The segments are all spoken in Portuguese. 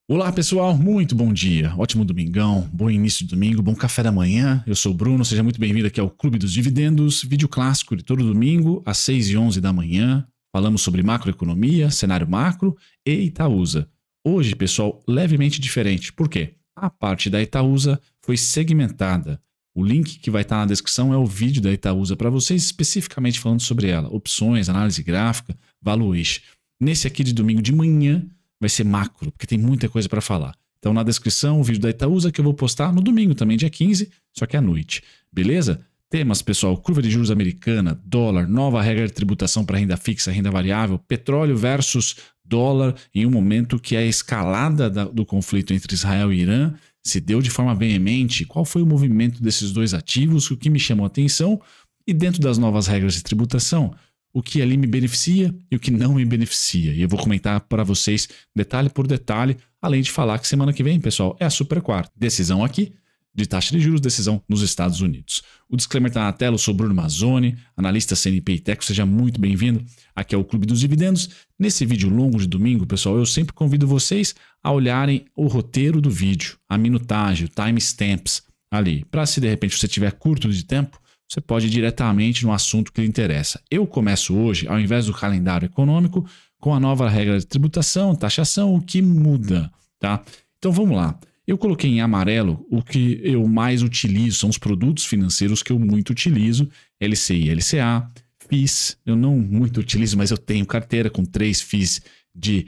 Olá pessoal, muito bom dia, ótimo domingão, bom início de domingo, bom café da manhã. Eu sou o Bruno, seja muito bem-vindo aqui ao Clube dos Dividendos, vídeo clássico de todo domingo às 6h11 da manhã. Falamos sobre macroeconomia, cenário macro e Itaúsa. Hoje, pessoal, levemente diferente. Por quê? A parte da Itaúsa foi segmentada. O link que vai estar na descrição é o vídeo da Itaúsa para vocês, especificamente falando sobre ela. Opções, análise gráfica, valuation. Nesse aqui de domingo de manhã, vai ser macro, porque tem muita coisa para falar. Então, na descrição, o vídeo da Itaúsa que eu vou postar no domingo também, dia 15, só que à noite. Beleza? Temas, pessoal, curva de juros americana, dólar, nova regra de tributação para renda fixa, renda variável, petróleo versus dólar, em um momento que a escalada do conflito entre Israel e Irã se deu de forma veemente. Qual foi o movimento desses dois ativos, o que me chamou a atenção? E dentro das novas regras de tributação, o que ali me beneficia e o que não me beneficia. E eu vou comentar para vocês detalhe por detalhe, além de falar que semana que vem, pessoal, é a super quarta. Decisão aqui de taxa de juros, decisão nos Estados Unidos. O disclaimer está na tela, eu sou Bruno Mazzoni, analista CNP e Tech, seja muito bem-vindo aqui ao Clube dos Dividendos. Nesse vídeo longo de domingo, pessoal, eu sempre convido vocês a olharem o roteiro do vídeo, a minutagem, o timestamps ali, para se de repente você tiver curto de tempo, você pode ir diretamente no assunto que lhe interessa. Eu começo hoje, ao invés do calendário econômico, com a nova regra de tributação, taxação, o que muda, tá? Então vamos lá. Eu coloquei em amarelo o que eu mais utilizo, são os produtos financeiros que eu muito utilizo, LCI, LCA, FIIs, eu não muito utilizo, mas eu tenho carteira com 3 FIIs de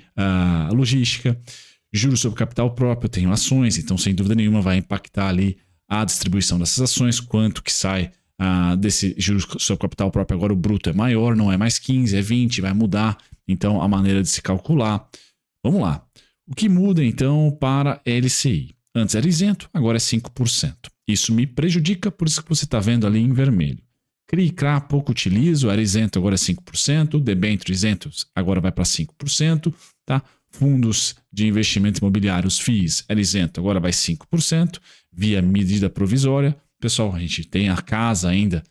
logística, juros sobre capital próprio, eu tenho ações, então sem dúvida nenhuma vai impactar ali a distribuição dessas ações, quanto que sai desse juros sobre capital próprio. Agora o bruto é maior, não é mais 15, é 20, vai mudar então a maneira de se calcular. Vamos lá. O que muda então para LCI? Antes era isento, agora é 5%. Isso me prejudica, por isso que você está vendo ali em vermelho. CRI e CRA pouco utilizo, era isento, agora é 5%, debênture isentos, agora vai para 5%, tá? Fundos de investimentos imobiliários, FIIs, era isento, agora vai 5%, via medida provisória. Pessoal, a gente tem a casa ainda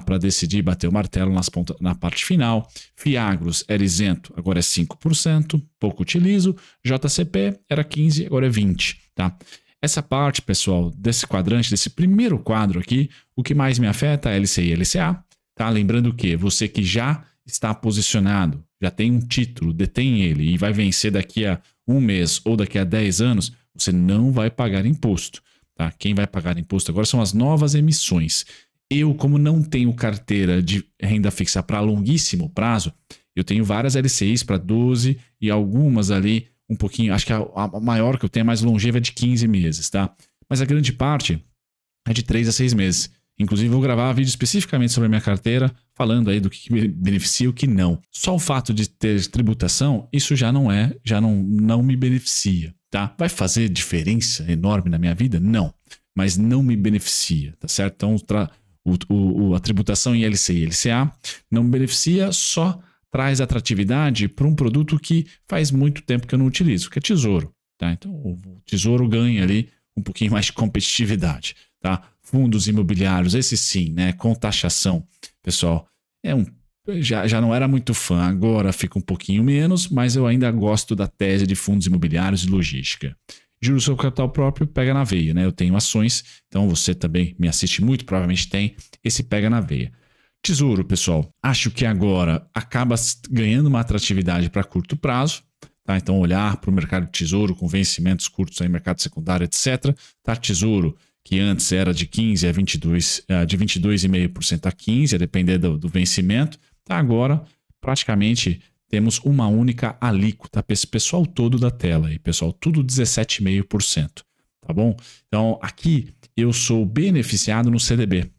para decidir bater o martelo na parte final. Fiagros era isento, agora é 5%, pouco utilizo. JCP era 15%, agora é 20%. Tá? Essa parte, pessoal, desse quadrante, desse primeiro quadro aqui, o que mais me afeta é LCI e LCA. Tá? Lembrando que você que já está posicionado, já tem um título, detém ele e vai vencer daqui a um mês ou daqui a 10 anos, você não vai pagar imposto. Tá? Quem vai pagar imposto agora são as novas emissões. Eu, como não tenho carteira de renda fixa para longuíssimo prazo, eu tenho várias LCIs para 12 e algumas ali um pouquinho, acho que a maior que eu tenho, a mais longeva, é de 15 meses. Tá? Mas a grande parte é de 3 a 6 meses. Inclusive, vou gravar vídeo especificamente sobre a minha carteira, falando aí do que me beneficia e o que não. Só o fato de ter tributação, isso já não me beneficia. Tá? Vai fazer diferença enorme na minha vida? Não, mas não me beneficia, tá certo? Então, a tributação em LCI e LCA não me beneficia, só traz atratividade para um produto que faz muito tempo que eu não utilizo, que é tesouro. Tá? Então, o tesouro ganha ali um pouquinho mais de competitividade. Tá? Fundos imobiliários, esse sim, né? Com taxação, pessoal, já não era muito fã, agora fica um pouquinho menos, mas eu ainda gosto da tese de fundos imobiliários e logística. Juros sobre capital próprio pega na veia, né? Eu tenho ações, então você também me assiste muito, provavelmente tem esse pega na veia. Tesouro, pessoal, acho que agora acaba ganhando uma atratividade para curto prazo, tá? Então olhar para o mercado de tesouro com vencimentos curtos aí, mercado secundário, etc. Tá? Tesouro que antes era de 15 a 22, de 22,5% a 15%, a depender do vencimento. Agora, praticamente, temos uma única alíquota para esse pessoal todo da tela. Aí, pessoal, tudo 17,5%. Tá bom? Então, aqui eu sou beneficiado no CDB.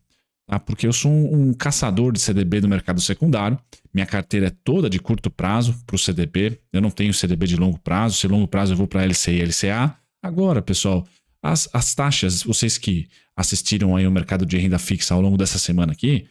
Tá? Porque eu sou um caçador de CDB do mercado secundário. Minha carteira é toda de curto prazo para o CDB. Eu não tenho CDB de longo prazo. Se longo prazo eu vou para LCI e LCA. Agora, pessoal, as taxas, vocês que assistiram aí o mercado de renda fixa ao longo dessa semana aqui,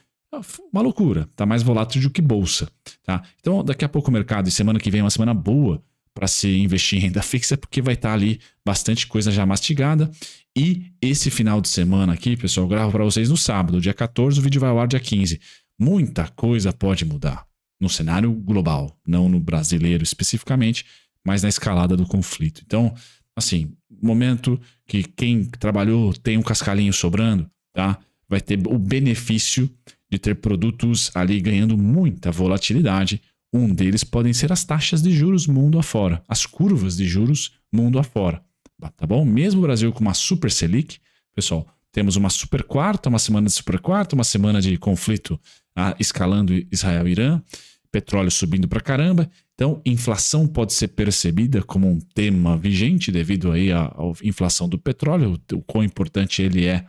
uma loucura, tá mais volátil do que bolsa, tá? Então, daqui a pouco o mercado, e semana que vem é uma semana boa para se investir em renda fixa, porque vai estar ali bastante coisa já mastigada. E esse final de semana aqui, pessoal, eu gravo para vocês no sábado, dia 14, o vídeo vai ao ar dia 15. Muita coisa pode mudar no cenário global, não no brasileiro especificamente, mas na escalada do conflito. Então, assim, momento que quem trabalhou tem um cascalhinho sobrando, tá? Vai ter o benefício de ter produtos ali ganhando muita volatilidade. Um deles podem ser as taxas de juros mundo afora, as curvas de juros mundo afora, tá bom? Mesmo o Brasil com uma super Selic, pessoal, temos uma super quarta, uma semana de super quarta, uma semana de conflito escalando Israel-Irã, petróleo subindo pra caramba. Então, inflação pode ser percebida como um tema vigente devido aí à inflação do petróleo, o quão importante ele é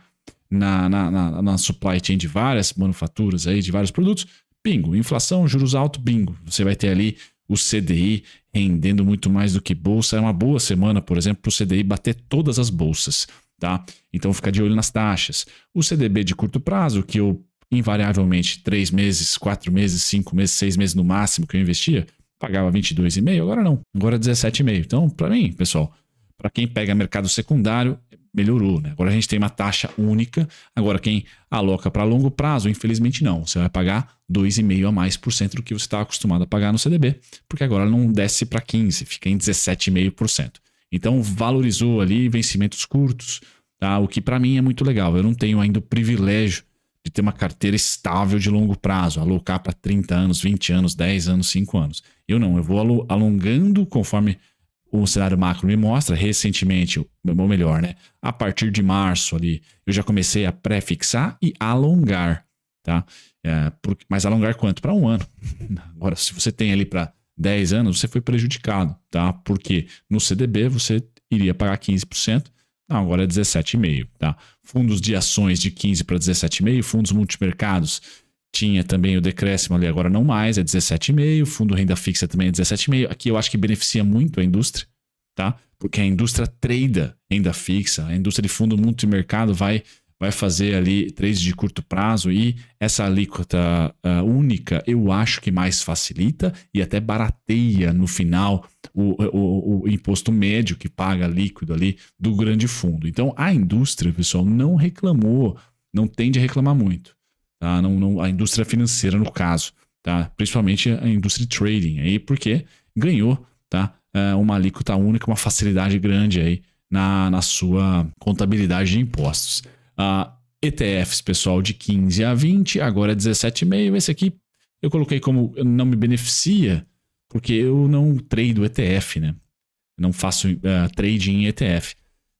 na supply chain de várias manufaturas aí, de vários produtos. Bingo, inflação, juros altos, bingo. Você vai ter ali o CDI rendendo muito mais do que bolsa. É uma boa semana, por exemplo, para o CDI bater todas as bolsas, tá? Então fica de olho nas taxas. O CDB de curto prazo, que eu invariavelmente 3 meses, 4 meses, 5 meses, 6 meses no máximo que eu investia, pagava 22,5, agora não, agora 17,5. Então, para mim, pessoal, para quem pega mercado secundário, melhorou, né? Agora a gente tem uma taxa única. Agora quem aloca para longo prazo, infelizmente não. Você vai pagar 2,5% a mais do que você está acostumado a pagar no CDB, porque agora não desce para 15%, fica em 17,5%. Então valorizou ali vencimentos curtos, tá? O que para mim é muito legal. Eu não tenho ainda o privilégio de ter uma carteira estável de longo prazo, alocar para 30 anos, 20 anos, 10 anos, 5 anos. Eu não, eu vou alongando conforme o cenário macro me mostra. Recentemente, ou melhor, né? A partir de março ali, eu já comecei a pré-fixar e alongar, tá? Mas alongar quanto? Para 1 ano. Agora, se você tem ali para 10 anos, você foi prejudicado, tá? Porque no CDB você iria pagar 15%, não, agora é 17,5%, tá? Fundos de ações de 15% para 17,5%, fundos multimercados tinha também o decréscimo ali, agora não mais, é 17,5%, fundo renda fixa também é 17,5%. Aqui eu acho que beneficia muito a indústria, tá? Porque a indústria trada renda fixa, a indústria de fundo multimercado vai fazer ali trades de curto prazo, e essa alíquota única eu acho que mais facilita e até barateia no final o imposto médio que paga líquido ali do grande fundo. Então a indústria, pessoal, não reclamou, não tende a reclamar muito. Tá? A indústria financeira, no caso, tá? Principalmente a indústria de trading, aí, porque ganhou, tá? Uma alíquota única, uma facilidade grande aí na sua contabilidade de impostos. ETFs, pessoal, de 15 a 20, agora é 17,5. Esse aqui eu coloquei como não me beneficia, porque eu não trado ETF, né? Não faço trading em ETF.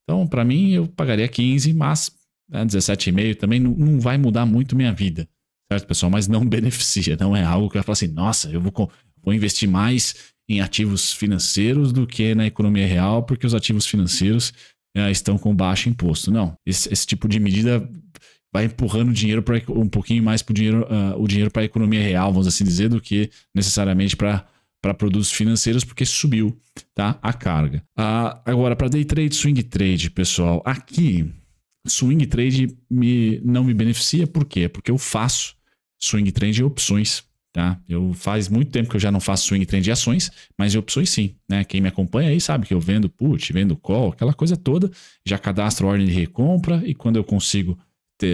Então, para mim, eu pagaria 15, mas 17,5 também não vai mudar muito minha vida, certo, pessoal? Mas não beneficia, não é algo que vai falar assim, nossa, eu vou investir mais em ativos financeiros do que na economia real, porque os ativos financeiros estão com baixo imposto. Não, esse tipo de medida vai empurrando dinheiro para um pouquinho mais o dinheiro para a economia real, vamos assim dizer, do que necessariamente para produtos financeiros, porque subiu, tá, a carga. Agora, para day trade, swing trade, pessoal, aqui swing trade não me beneficia. Por quê? Porque eu faço swing trade em opções, tá? Faz muito tempo que eu já não faço swing trade de ações, mas em opções sim, né? Quem me acompanha aí sabe que eu vendo put, vendo call, aquela coisa toda, já cadastro ordem de recompra e quando eu consigo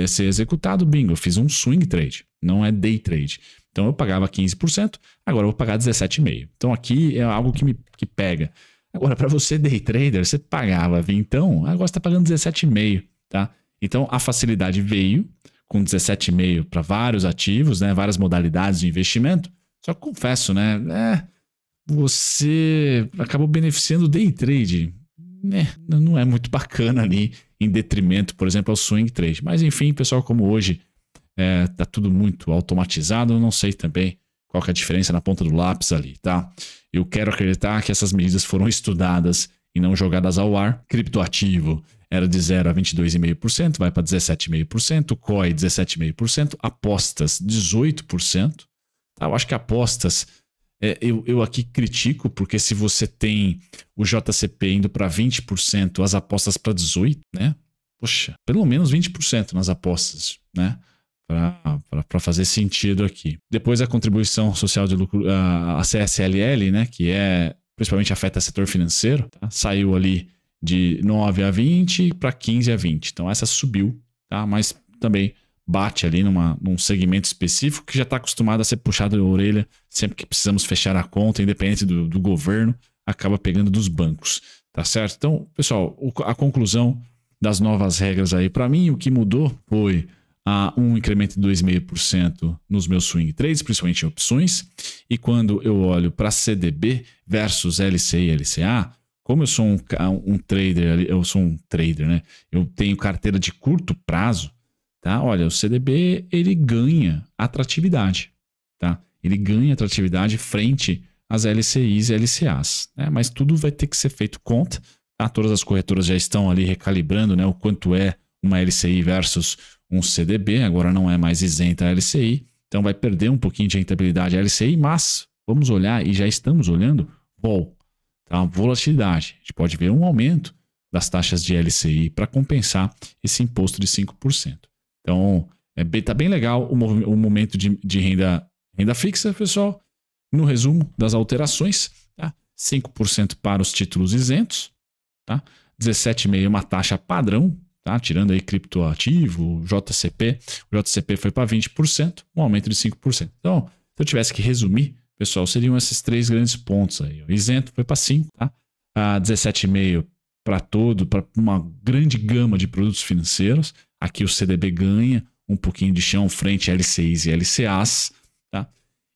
ser executado, bingo, eu fiz um swing trade, não é day trade. Então eu pagava 15%, agora eu vou pagar 17,5%. Então aqui é algo que pega. Agora, para você day trader, você pagava 20, então agora você está pagando 17,5%. Tá? Então a facilidade veio com 17,5 para vários ativos, né? Várias modalidades de investimento. Só que confesso, né? Você acabou beneficiando o day trade. Não é muito bacana ali, em detrimento, por exemplo, ao swing trade. Mas enfim, pessoal, como hoje tá tudo muito automatizado, eu não sei também qual que é a diferença na ponta do lápis ali, tá? Eu quero acreditar que essas medidas foram estudadas e não jogadas ao ar. Criptoativo era de 0 a 22,5%, vai para 17,5%, COI 17,5%, apostas 18%. Tá? Eu acho que apostas, eu aqui critico, porque se você tem o JCP indo para 20%, as apostas para 18%, né? Poxa, pelo menos 20% nas apostas, né? Para fazer sentido aqui. Depois a contribuição social de lucro, a CSLL, né? Que principalmente afeta o setor financeiro, tá? Saiu ali de 9 a 20 para 15 a 20. Então essa subiu, tá? Mas também bate ali num segmento específico que já está acostumado a ser puxado da orelha sempre que precisamos fechar a conta, independente do governo, acaba pegando dos bancos. tá certo? Então, pessoal, a conclusão das novas regras aí, para mim, o que mudou foi um incremento de 2,5% nos meus swing trades, principalmente em opções. E quando eu olho para CDB versus LCI e LCA, como eu sou um trader, né? Eu tenho carteira de curto prazo, tá? Olha, o CDB ele ganha atratividade, tá? Ele ganha atratividade frente às LCIs e LCAs, né? Mas tudo vai ter que ser feito conta, tá? Todas as corretoras já estão ali recalibrando, né? O quanto é uma LCI versus um CDB, agora não é mais isenta a LCI, então vai perder um pouquinho de rentabilidade a LCI, mas vamos olhar, e já estamos olhando, tá? Volatilidade. A gente pode ver um aumento das taxas de LCI para compensar esse imposto de 5%. Então, tá bem legal o momento de renda fixa, pessoal. No resumo das alterações, tá? 5% para os títulos isentos, tá? 17,5% uma taxa padrão, tá? Tirando aí criptoativo, JCP. O JCP foi para 20%, um aumento de 5%. Então, se eu tivesse que resumir, pessoal, seriam esses 3 grandes pontos aí. O isento foi para 5%, tá? 17,5% para uma grande gama de produtos financeiros. Aqui o CDB ganha um pouquinho de chão frente a LCIs e LCAs, tá?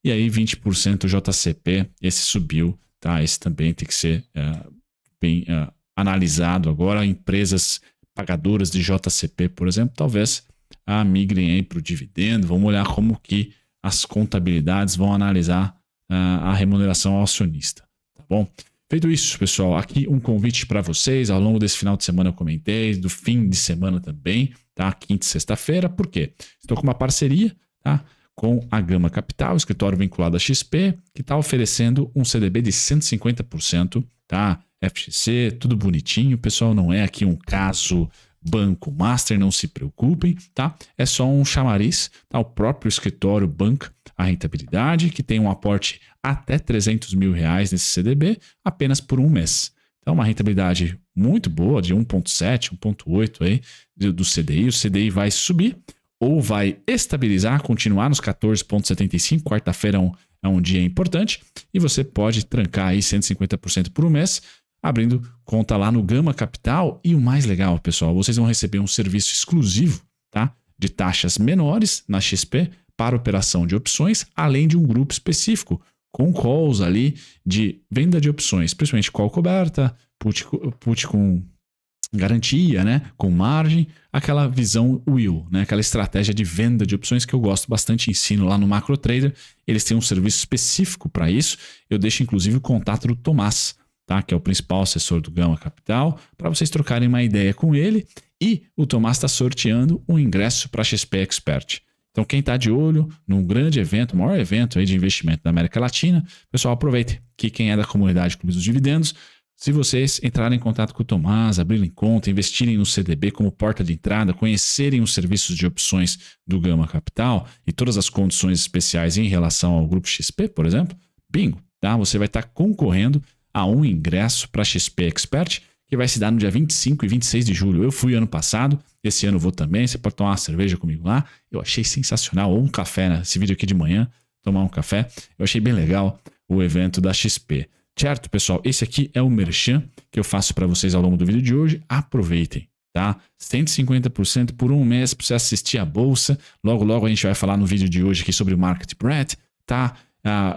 E aí 20% JCP, esse subiu, tá? Esse também tem que ser bem analisado agora. Empresas pagadoras de JCP, por exemplo, talvez migrem aí para o dividendo. Vamos olhar como que as contabilidades vão analisar a remuneração ao acionista, tá bom? Feito isso, pessoal, aqui um convite para vocês. Ao longo desse final de semana eu comentei, do fim de semana também, tá? Quinta e sexta-feira. Por quê? Estou com uma parceria, tá? Com a Gama Capital, escritório vinculado à XP, que está oferecendo um CDB de 150%, tá? FXC, tudo bonitinho. Pessoal, não é aqui um caso Banco Master, não se preocupem, tá? É só um chamariz, tá? O próprio escritório banca a rentabilidade, que tem um aporte até R$300 mil nesse CDB, apenas por um mês. Então, uma rentabilidade muito boa, de 1,7, 1,8 aí do CDI. O CDI vai subir ou vai estabilizar, continuar nos 14,75. Quarta-feira é um dia importante e você pode trancar aí 150% por um mês, abrindo conta lá no Gama Capital. E o mais legal, pessoal, vocês vão receber um serviço exclusivo, tá? De taxas menores na XP para operação de opções, além de um grupo específico com calls ali de venda de opções, principalmente call coberta, put com garantia, né? Com margem, aquela visão Will, né? Aquela estratégia de venda de opções que eu gosto bastante, ensino lá no Macro Trader. Eles têm um serviço específico para isso. Eu deixo inclusive o contato do Tomás, tá? Que é o principal assessor do Gama Capital, para vocês trocarem uma ideia com ele. E o Tomás está sorteando um ingresso para a XP Expert. Então, quem está de olho num grande evento, o maior evento aí de investimento da América Latina, pessoal, aproveite que quem é da comunidade Clube dos Dividendos, se vocês entrarem em contato com o Tomás, abrirem conta, investirem no CDB como porta de entrada, conhecerem os serviços de opções do Gama Capital e todas as condições especiais em relação ao Grupo XP, por exemplo, bingo, tá? Você vai estar concorrendo a um ingresso para a XP Expert, que vai se dar no dia 25 e 26 de julho. Eu fui ano passado, esse ano vou também. Você pode tomar uma cerveja comigo lá. Eu achei sensacional. Ou um café, né? Esse vídeo aqui de manhã, tomar um café. Eu achei bem legal o evento da XP. Certo, pessoal? Esse aqui é o merchan que eu faço para vocês ao longo do vídeo de hoje. Aproveitem, tá? 150% por um mês para você assistir a bolsa. Logo, logo a gente vai falar no vídeo de hoje aqui sobre o Market Bread, tá?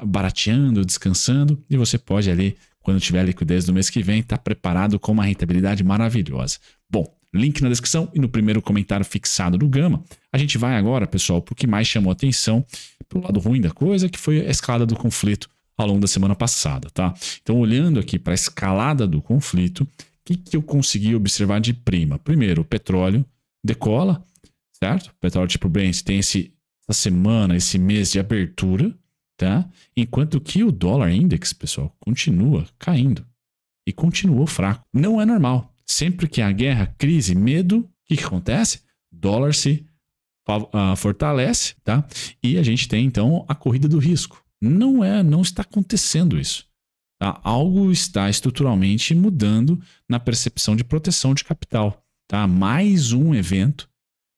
Barateando, descansando. E você pode ali, quando tiver liquidez do mês que vem, estar preparado com uma rentabilidade maravilhosa. Bom, link na descrição e no primeiro comentário fixado do Gama. A gente vai agora, pessoal, para o que mais chamou atenção, para o lado ruim da coisa, que foi a escalada do conflito ao longo da semana passada, tá? Então, olhando aqui para a escalada do conflito, o que eu consegui observar de prima? Primeiro, o petróleo decola, certo? O petróleo tipo Brent tem essa semana, esse mês de abertura, tá? Enquanto que o dólar index, pessoal, continua caindo e continuou fraco. Não é normal. Sempre que há guerra, crise, medo, o que acontece? Dólar se fortalece, tá? E a gente tem então a corrida do risco. Não está acontecendo isso. Tá? Algo está estruturalmente mudando na percepção de proteção de capital, tá? Mais um evento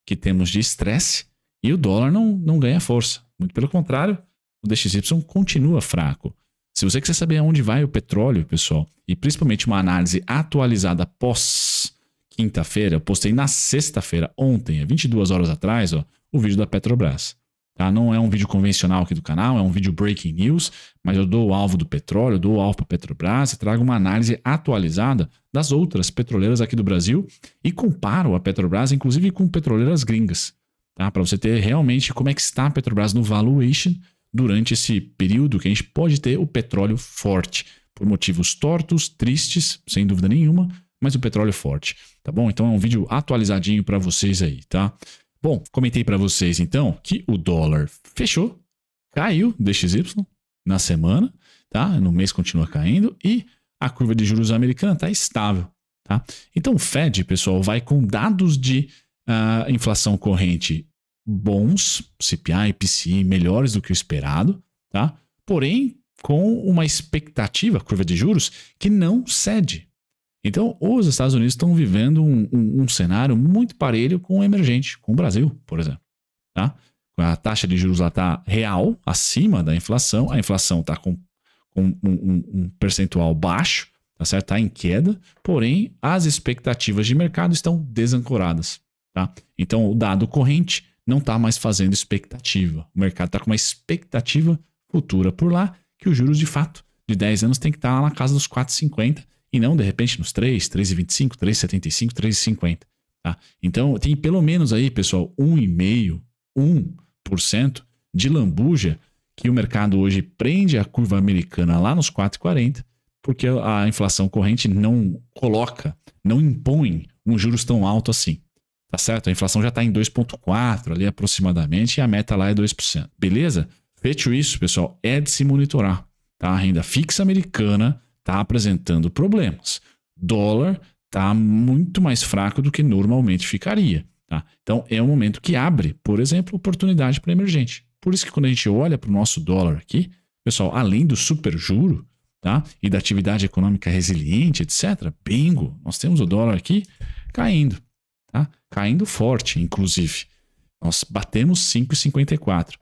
que temos de estresse e o dólar não ganha força. Muito pelo contrário, o DXY continua fraco, Se você quiser saber aonde vai o petróleo, pessoal, e principalmente uma análise atualizada pós quinta-feira, eu postei na sexta-feira, ontem, 22 horas atrás, ó, o vídeo da Petrobras. Tá? Não é um vídeo convencional aqui do canal, é um vídeo breaking news, mas eu dou o alvo do petróleo, eu dou o alvo para a Petrobras e trago uma análise atualizada das outras petroleiras aqui do Brasil e comparo a Petrobras, inclusive, com petroleiras gringas, tá? Para você ter realmente como é que está a Petrobras no valuation durante esse período que a gente pode ter o petróleo forte, por motivos tortos, tristes, sem dúvida nenhuma, mas o petróleo forte, tá bom? Então é um vídeo atualizadinho para vocês aí, tá? Bom, comentei para vocês então que o dólar fechou, caiu DXY na semana, tá? No mês continua caindo e a curva de juros americana está estável, tá? Então o Fed, pessoal, vai com dados de inflação corrente bons, CPI e PCI melhores do que o esperado, tá? Porém, com uma expectativa, curva de juros, que não cede. Então, os Estados Unidos estão vivendo um cenário muito parelho com o emergente, com o Brasil, por exemplo, tá? A taxa de juros está real, acima da inflação, a inflação está com um percentual baixo, tá certo? Está em queda, porém, as expectativas de mercado estão desancoradas, tá? Então, o dado corrente não está mais fazendo expectativa. O mercado está com uma expectativa futura por lá, que os juros de fato de 10 anos tem que estar lá na casa dos 4,50 e não de repente nos 3, 3,25, 3,75, 3,50. Tá? Então tem pelo menos aí, pessoal, 1,5%, 1% de lambuja que o mercado hoje prende a curva americana lá nos 4,40, porque a inflação corrente não coloca, não impõe um juros tão alto assim. Tá certo? A inflação já está em 2,4 ali aproximadamente e a meta lá é 2%. Beleza? Feito isso, pessoal, é de se monitorar. Tá? A renda fixa americana está apresentando problemas. Dólar está muito mais fraco do que normalmente ficaria. Tá? Então é um momento que abre, por exemplo, oportunidade para emergente. Por isso que quando a gente olha para o nosso dólar aqui, pessoal, além do super juro, tá? E da atividade econômica resiliente, etc., bingo, nós temos o dólar aqui caindo. Tá? Caindo forte, inclusive. Nós batemos 5,54.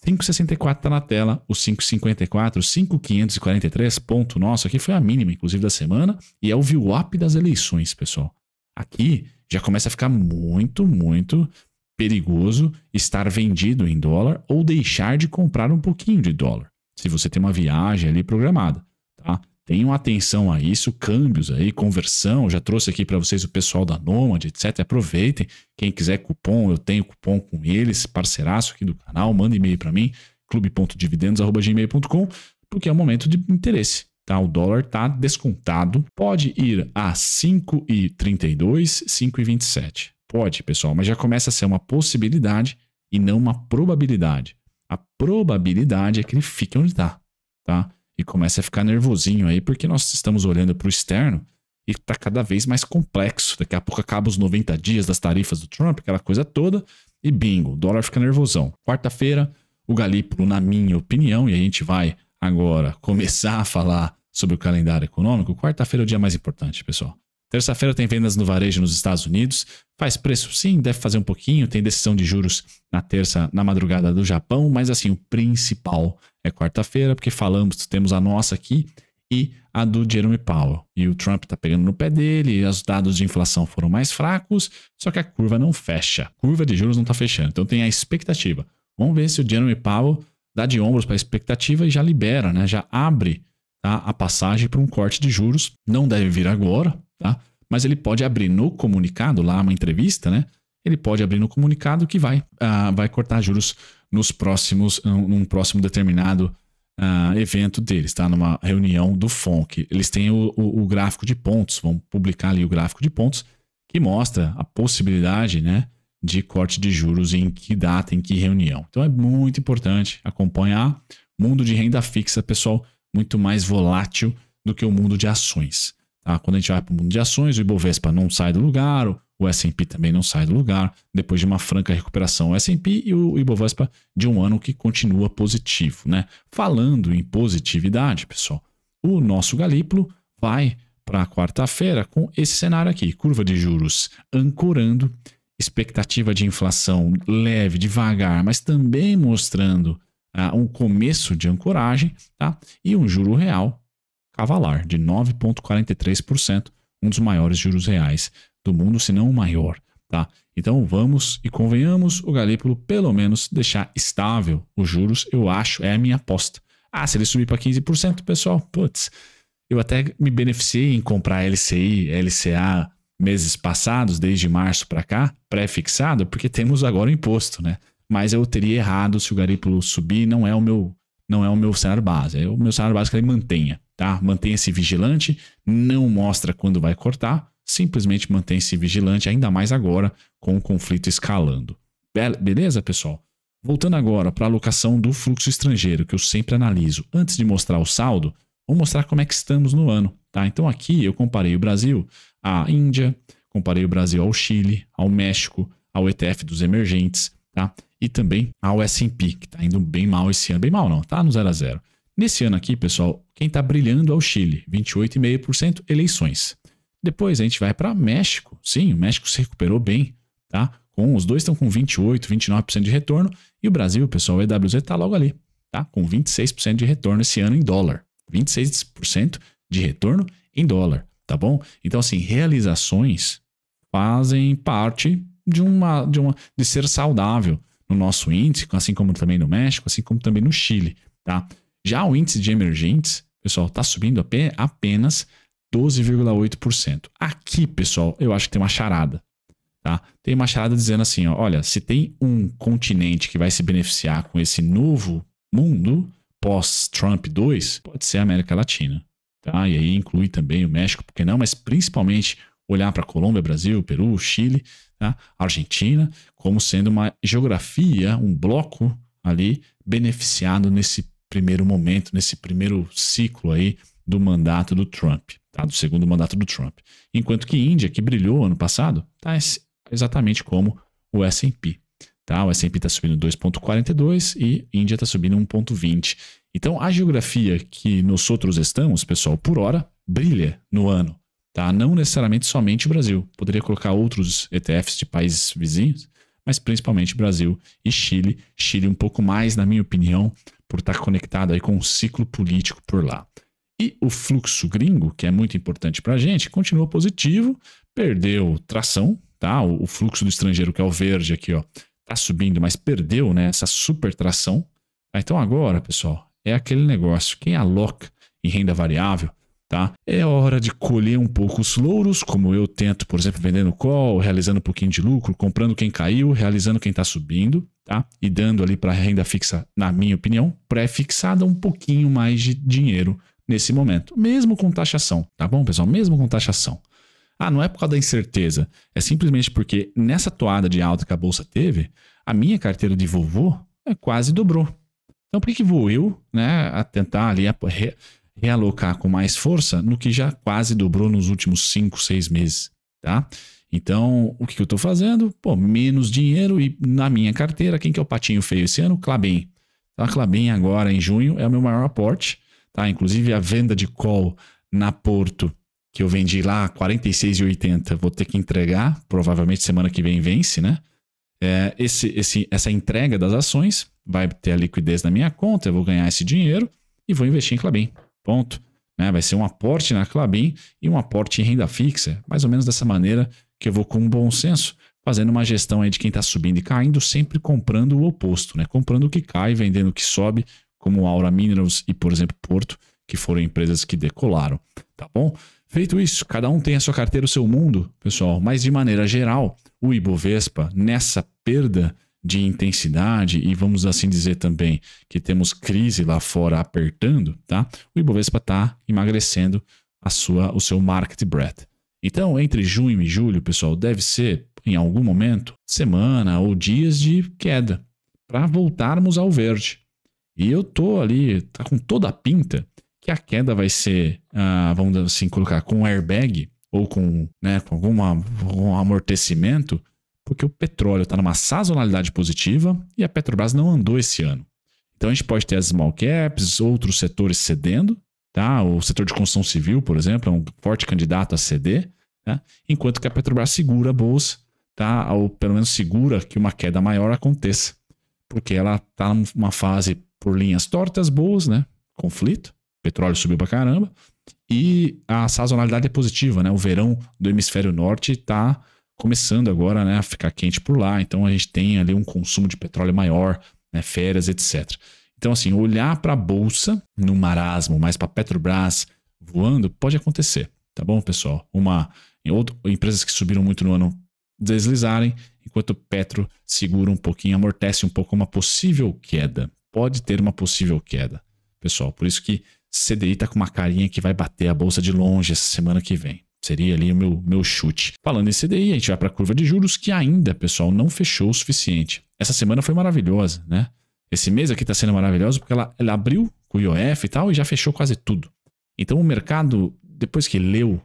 5,64 está na tela, o 5,54, 5,543 ponto nosso aqui foi a mínima, inclusive, da semana, e é o VWAP das eleições, pessoal. Aqui já começa a ficar muito, muito perigoso estar vendido em dólar ou deixar de comprar um pouquinho de dólar, se você tem uma viagem ali programada, tá? Tenham atenção a isso, câmbios aí, conversão, já trouxe aqui para vocês o pessoal da Nomad, etc. Aproveitem, quem quiser cupom, eu tenho cupom com eles, parceiraço aqui do canal, manda e-mail para mim, clube.dividendos@gmail.com, porque é um momento de interesse, tá? O dólar está descontado, pode ir a 5,32, 5,27, pode, pessoal, mas já começa a ser uma possibilidade e não uma probabilidade. A probabilidade é que ele fique onde está, tá? E começa a ficar nervosinho aí, porque nós estamos olhando para o externo e está cada vez mais complexo. Daqui a pouco acaba os 90 dias das tarifas do Trump, aquela coisa toda, e bingo, o dólar fica nervosão. Quarta-feira, o Galípolo, na minha opinião, e a gente vai agora começar a falar sobre o calendário econômico, quarta-feira é o dia mais importante, pessoal. Terça-feira tem vendas no varejo nos Estados Unidos, faz preço sim, deve fazer um pouquinho, tem decisão de juros na terça, na madrugada do Japão, mas assim, o principal é quarta-feira, porque temos a nossa aqui e a do Jerome Powell. E o Trump está pegando no pé dele, os dados de inflação foram mais fracos, só que a curva não fecha, a curva de juros não está fechando, então tem a expectativa. Vamos ver se o Jerome Powell dá de ombros para a expectativa e já libera, né? Já abre, tá, a passagem para um corte de juros, não deve vir agora, tá? Mas ele pode abrir no comunicado, lá uma entrevista, né? Ele pode abrir no comunicado que vai cortar juros num próximo determinado evento deles, tá? Numa reunião do FONC. Eles têm o gráfico de pontos, vão publicar ali o gráfico de pontos que mostra a possibilidade, né, de corte de juros em que data, em que reunião. Então é muito importante acompanhar. Mundo de renda fixa, pessoal, muito mais volátil do que o mundo de ações. Tá? Quando a gente vai para o mundo de ações, o Ibovespa não sai do lugar, o S&P também não sai do lugar, depois de uma franca recuperação, o S&P e o Ibovespa de um ano que continua positivo, né? Falando em positividade, pessoal, o nosso Galípolo vai para a quarta-feira com esse cenário aqui, curva de juros ancorando, expectativa de inflação leve, devagar, mas também mostrando um começo de ancoragem, tá? E um juro real cavalar de 9,43%, um dos maiores juros reais do mundo, se não o maior, tá? Então vamos e convenhamos o Galípolo pelo menos deixar estável os juros, eu acho, é a minha aposta. Se ele subir para 15%, pessoal, putz, eu até me beneficiei em comprar LCI, LCA meses passados, desde março para cá, pré-fixado, porque temos agora o imposto, né? Mas eu teria errado se o Galípolo subir, não é o meu cenário base. O meu cenário base é que ele mantenha, tá? Mantenha-se vigilante, não mostra quando vai cortar, simplesmente mantém-se vigilante, ainda mais agora com o conflito escalando. Beleza, pessoal? Voltando agora para a alocação do fluxo estrangeiro, que eu sempre analiso. Antes de mostrar o saldo, vou mostrar como é que estamos no ano, tá? Então aqui eu comparei o Brasil à Índia, comparei o Brasil ao Chile, ao México, ao ETF dos emergentes, tá? E também ao S&P, que está indo bem mal esse ano. Bem mal não, tá no 0 a 0. Nesse ano aqui, pessoal, quem está brilhando é o Chile, 28,5% eleições. Depois a gente vai para México. Sim, o México se recuperou bem, tá? Os dois estão com 28%, 29% de retorno. E o Brasil, pessoal, o EWZ está logo ali, tá? Com 26% de retorno esse ano em dólar. 26% de retorno em dólar, tá bom? Então, assim, realizações fazem parte de ser saudável no nosso índice, assim como também no México, assim como também no Chile, tá? Já o índice de emergentes, pessoal, está subindo apenas 12,8%. Aqui, pessoal, eu acho que tem uma charada, tá? Tem uma charada dizendo assim, ó, olha, se tem um continente que vai se beneficiar com esse novo mundo pós-Trump 2, pode ser a América Latina, tá? E aí inclui também o México, por que não? Mas principalmente olhar para Colômbia, Brasil, Peru, Chile, tá? Argentina, como sendo uma geografia, um bloco ali beneficiado nesse primeiro momento, nesse primeiro ciclo aí do mandato do Trump, tá? Do segundo mandato do Trump. Enquanto que Índia, que brilhou ano passado, tá exatamente como o S&P. Tá? O S&P está subindo 2,42 e Índia está subindo 1,20. Então, a geografia que nós outros estamos, pessoal, por hora, brilha no ano. Tá? Não necessariamente somente o Brasil. Poderia colocar outros ETFs de países vizinhos, mas principalmente Brasil e Chile. Chile um pouco mais, na minha opinião, por estar conectado aí com o ciclo político por lá. E o fluxo gringo, que é muito importante para a gente, continua positivo, perdeu tração, tá? O fluxo do estrangeiro, que é o verde aqui, ó, tá subindo, mas perdeu, né, essa super tração. Então agora, pessoal, é aquele negócio, quem aloca em renda variável, tá? É hora de colher um pouco os louros, como eu tento, por exemplo, vendendo call, realizando um pouquinho de lucro, comprando quem caiu, realizando quem está subindo, tá? E dando ali para renda fixa, na minha opinião, pré-fixada um pouquinho mais de dinheiro nesse momento, mesmo com taxação, tá bom, pessoal? Mesmo com taxação. Não é por causa da incerteza, é simplesmente porque nessa toada de alta que a bolsa teve, a minha carteira de vovô quase dobrou. Então, por que vou eu, né, a tentar ali realocar com mais força no que já quase dobrou nos últimos 5, 6 meses, tá? Então, o que eu estou fazendo? Menos dinheiro e na minha carteira, quem que é o patinho feio esse ano? Klabin. Então, a Klabin agora em junho é o meu maior aporte, tá? Inclusive a venda de call na Porto, que eu vendi lá 46,80, vou ter que entregar, provavelmente semana que vem vence, né? Essa entrega das ações vai ter a liquidez na minha conta, eu vou ganhar esse dinheiro e vou investir em Klabin, ponto. Né? Vai ser um aporte na Klabin e um aporte em renda fixa, mais ou menos dessa maneira que eu vou com bom senso, fazendo uma gestão aí de quem está subindo e caindo, sempre comprando o oposto, né? Comprando o que cai, vendendo o que sobe, como Aura Minerals e, por exemplo, Porto, que foram empresas que decolaram, tá bom? Feito isso, cada um tem a sua carteira, o seu mundo, pessoal, mas de maneira geral, o Ibovespa, nessa perda de intensidade, e vamos assim dizer também que temos crise lá fora apertando, tá? O Ibovespa está emagrecendo o seu market breadth. Então, entre junho e julho, pessoal, deve ser, em algum momento, semana ou dias de queda, para voltarmos ao verde. E eu tô ali, tá com toda a pinta que a queda vai ser, vamos assim colocar, com airbag ou com algum amortecimento, porque o petróleo está numa sazonalidade positiva e a Petrobras não andou esse ano. Então a gente pode ter as small caps, outros setores cedendo, tá? O setor de construção civil, por exemplo, é um forte candidato a ceder, tá? Enquanto que a Petrobras segura a bolsa, tá? Ou pelo menos segura que uma queda maior aconteça, porque ela está numa fase por linhas tortas boas, né? Conflito, petróleo subiu pra caramba e a sazonalidade é positiva, né? O verão do hemisfério norte tá começando agora, né, a ficar quente por lá, então a gente tem ali um consumo de petróleo maior, né, férias, etc. Então, assim, olhar para a bolsa no marasmo, mas para Petrobras voando, pode acontecer, tá bom, pessoal? Empresas que subiram muito no ano deslizarem, enquanto o Petro segura um pouquinho, amortece um pouco uma possível queda. Pode ter uma possível queda, pessoal. Por isso que CDI está com uma carinha que vai bater a bolsa de longe essa semana que vem. Seria ali o meu chute. Falando em CDI, a gente vai para a curva de juros, que ainda, pessoal, não fechou o suficiente. Essa semana foi maravilhosa, né? Esse mês aqui está sendo maravilhoso porque ela abriu com o IOF e tal e já fechou quase tudo. Então o mercado, depois que leu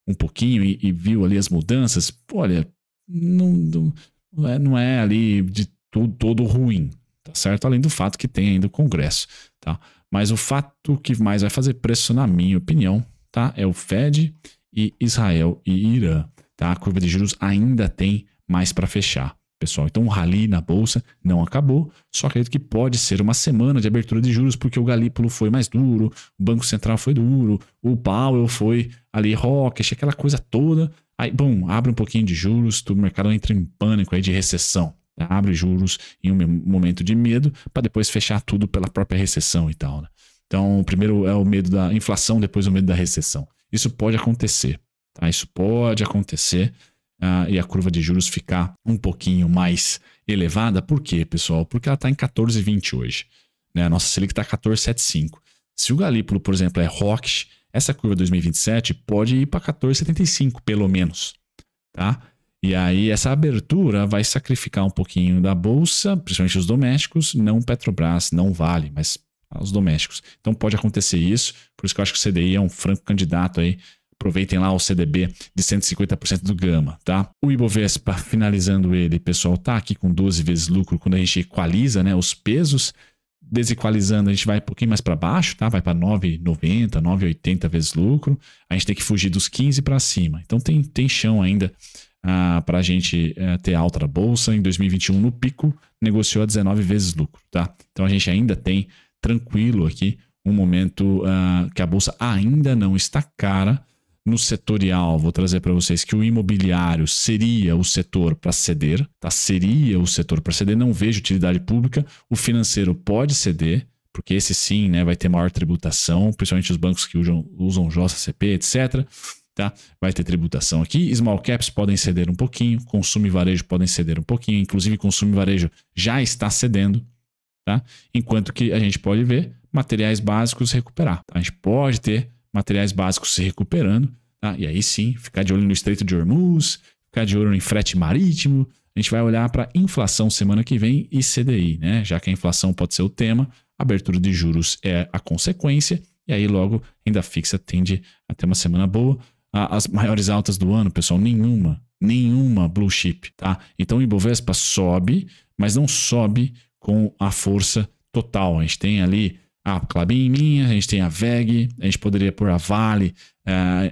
um pouquinho e viu ali as mudanças, olha, não é ali de todo ruim, tá certo? Além do fato que tem ainda o Congresso, tá? Mas o fato que mais vai fazer preço, na minha opinião, tá? É o Fed e Israel e Irã, tá? A curva de juros ainda tem mais para fechar, pessoal. Então o rally na bolsa não acabou, só acredito que pode ser uma semana de abertura de juros porque o Galípolo foi mais duro, o Banco Central foi duro, o Powell foi ali hawkish, aquela coisa toda. Aí, bom, abre um pouquinho de juros, o mercado entra em pânico aí de recessão. Tá? Abre juros em um momento de medo para depois fechar tudo pela própria recessão e tal, né? Então, primeiro é o medo da inflação, depois o medo da recessão. Isso pode acontecer, tá? Isso pode acontecer e a curva de juros ficar um pouquinho mais elevada. Por quê, pessoal? Porque ela está em 14,20 hoje, né? A nossa Selic está 14,75. Se o Galípolo, por exemplo, é hawkish, essa curva 2027 pode ir para 14,75, pelo menos, tá? E aí essa abertura vai sacrificar um pouquinho da bolsa, principalmente os domésticos, não Petrobras, não Vale, mas os domésticos. Então pode acontecer isso, por isso que eu acho que o CDI é um franco candidato aí. Aproveitem lá o CDB de 150% do Gama, tá? O Ibovespa, finalizando ele, pessoal, tá aqui com 12 vezes lucro quando a gente equaliza, né, os pesos. Desequalizando, a gente vai um pouquinho mais para baixo, tá? Vai para 9,90, 9,80 vezes lucro. A gente tem que fugir dos 15 para cima. Então tem chão ainda para a gente ter alta da bolsa. Em 2021, no pico, negociou a 19 vezes lucro, tá? Então a gente ainda tem tranquilo aqui um momento que a bolsa ainda não está cara. No setorial, vou trazer para vocês que o imobiliário seria o setor para ceder, tá? Seria o setor para ceder, não vejo utilidade pública. O financeiro pode ceder, porque esse sim, né, vai ter maior tributação, principalmente os bancos que usam JCP, etc. Tá? Vai ter tributação aqui. Small caps podem ceder um pouquinho, consumo e varejo podem ceder um pouquinho, inclusive consumo e varejo já está cedendo, tá? Enquanto que a gente pode ver materiais básicos recuperar. Tá? A gente pode ter materiais básicos se recuperando, tá? E aí sim, ficar de olho no Estreito de Hormuz, ficar de olho em frete marítimo. A gente vai olhar para inflação semana que vem e CDI, né? Já que a inflação pode ser o tema, a abertura de juros é a consequência, e aí logo renda fixa tende a ter uma semana boa. As maiores altas do ano, pessoal, nenhuma blue chip, tá? Então o Ibovespa sobe, mas não sobe com a força total. A gente tem ali a Klabin minha, a gente tem a VEG, a gente poderia pôr a Vale,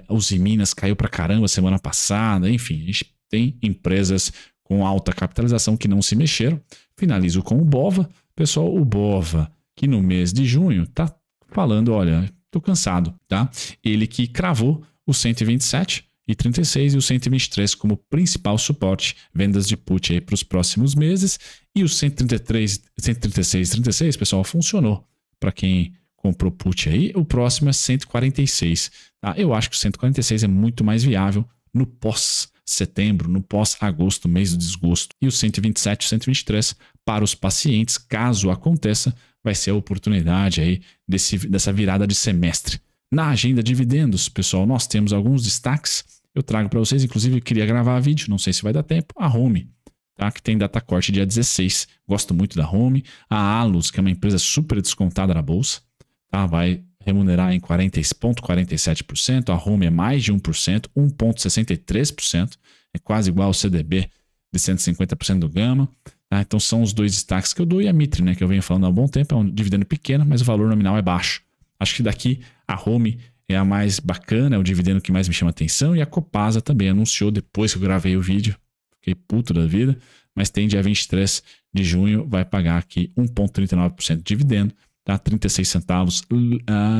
os Minas caiu pra caramba semana passada, enfim, a gente tem empresas com alta capitalização que não se mexeram. Finalizo com o BOVA. Pessoal, o BOVA, que no mês de junho tá falando, olha, tô cansado, tá? Ele que cravou o 127,36 e o 123 como principal suporte, vendas de put aí para os próximos meses, e o 136,36, pessoal, funcionou. Para quem comprou put aí, o próximo é 146. Tá? Eu acho que o 146 é muito mais viável no pós-setembro, no pós-agosto, mês do desgosto. E o 127 e 123 para os pacientes, caso aconteça, vai ser a oportunidade aí dessa virada de semestre. Na agenda dividendos, pessoal, nós temos alguns destaques. Eu trago para vocês, inclusive eu queria gravar vídeo, não sei se vai dar tempo. A Home, tá? Que tem data corte dia 16. Gosto muito da Home. A Alus, que é uma empresa super descontada na bolsa, tá? Vai remunerar em 40,47%. A Home é mais de 1%, 1,63%. É quase igual ao CDB de 150% do Gama. Tá? Então são os dois destaques que eu dou. E a Mitre, né, que eu venho falando há um bom tempo, é um dividendo pequeno, mas o valor nominal é baixo. Acho que daqui a Home é a mais bacana, é o dividendo que mais me chama atenção. E a Copasa também anunciou depois que eu gravei o vídeo. Fiquei puto da vida, mas tem dia 23 de junho, vai pagar aqui 1,39% de dividendo. tá? 36 centavos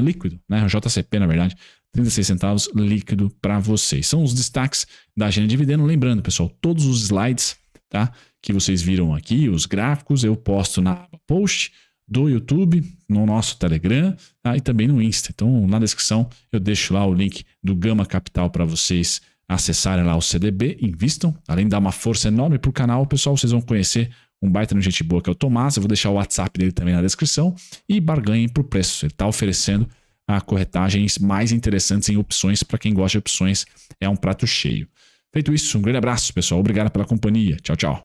líquido, né? JCP, na verdade. 36 centavos líquido para vocês. São os destaques da agenda de dividendo. Lembrando, pessoal, todos os slides, tá, que vocês viram aqui, os gráficos, eu posto na post do YouTube, no nosso Telegram, tá, e também no Insta. Então, na descrição, eu deixo lá o link do Gama Capital para vocês acessarem lá o CDB, invistam. Além de dar uma força enorme para o canal, pessoal, vocês vão conhecer um baita no gente boa que é o Tomás. Eu vou deixar o WhatsApp dele também na descrição. E barganhem por preço. Ele está oferecendo corretagens mais interessantes em opções. Para quem gosta de opções, é um prato cheio. Feito isso, um grande abraço, pessoal. Obrigado pela companhia. Tchau, tchau.